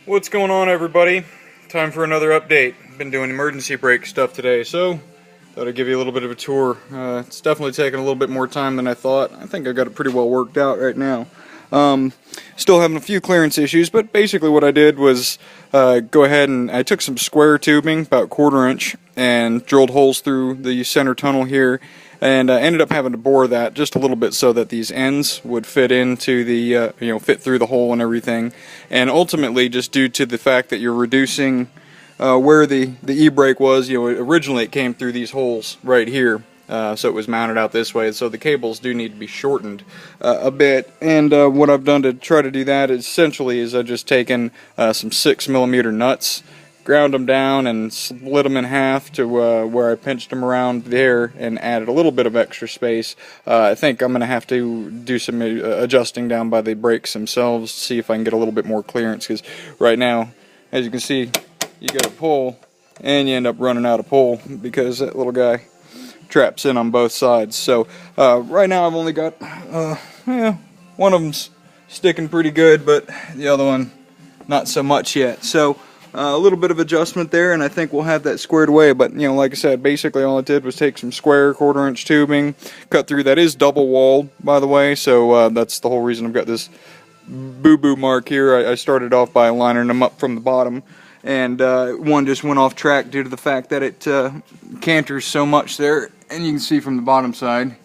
What's going on, everybody? Time for another update. Been doing emergency brake stuff today, so thought I'd give you a little bit of a tour. It's definitely taking a little bit more time than I thought. I think I got it pretty well worked out right now. Still having a few clearance issues, but basically what I did was go ahead and I took some square tubing, about 1/4 inch, and drilled holes through the center tunnel here, and I ended up having to bore that just a little bit so that these ends would fit into the fit through the hole and everything. And ultimately, just due to the fact that you're reducing where the e-brake was, originally it came through these holes right here. So it was mounted out this way, so the cables do need to be shortened a bit. And what I've done to try to do that essentially is I've just taken some 6mm nuts, ground them down and split them in half to where I pinched them around there and added a little bit of extra space. I think I'm going to have to do some adjusting down by the brakes themselves to see if I can get a little bit more clearance, because right now, as you can see, you got a pull and you end up running out of pull because that little guy traps in on both sides. So right now I've only got one of them's sticking pretty good, but the other one not so much yet. So a little bit of adjustment there, and I think we'll have that squared away. But like I said, basically all I did was take some square 1/4 inch tubing, cut through. That is double walled, by the way, so that's the whole reason I've got this boo-boo mark here. I started off by lining them up from the bottom, and one just went off track due to the fact that it canters so much there. And you can see from the bottom side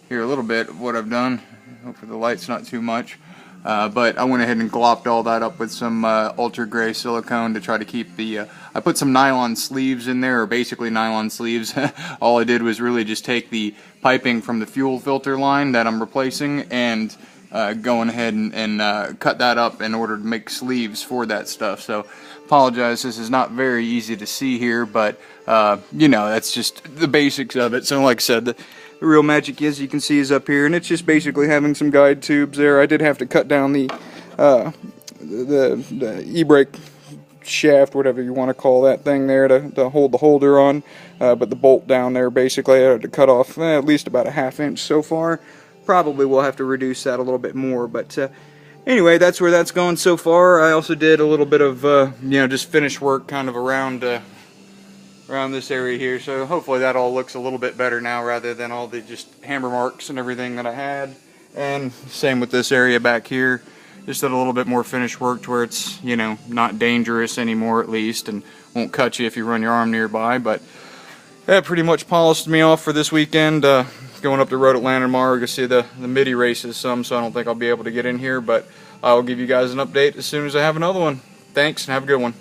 here a little bit of what I've done. Hopefully the light's not too much. But I went ahead and glopped all that up with some ultra gray silicone to try to keep the I put some nylon sleeves in there, or basically nylon sleeves. All I did was really just take the piping from the fuel filter line that I'm replacing and going ahead and cut that up in order to make sleeves for that stuff. So apologize, this is not very easy to see here, but that's just the basics of it. So like I said, the real magic, as you can see, is up here, and it's just basically having some guide tubes there. I did have to cut down the e-brake shaft, whatever you want to call that thing there, to hold the holder on, but the bolt down there, basically I had to cut off at least about a 1/2 inch so far. Probably we'll have to reduce that a little bit more, but anyway, that's where that's going so far. I also did a little bit of just finish work kind of around this area here, so hopefully that all looks a little bit better now rather than all the just hammer marks and everything that I had. And same with this area back here, just did a little bit more finish work to where it's not dangerous anymore, at least, and won't cut you if you run your arm nearby. But that pretty much polished me off for this weekend. Going up the road Atlanta tomorrow to see the midi races some, so I don't think I'll be able to get in here, but I'll give you guys an update as soon as I have another one. Thanks, and have a good one.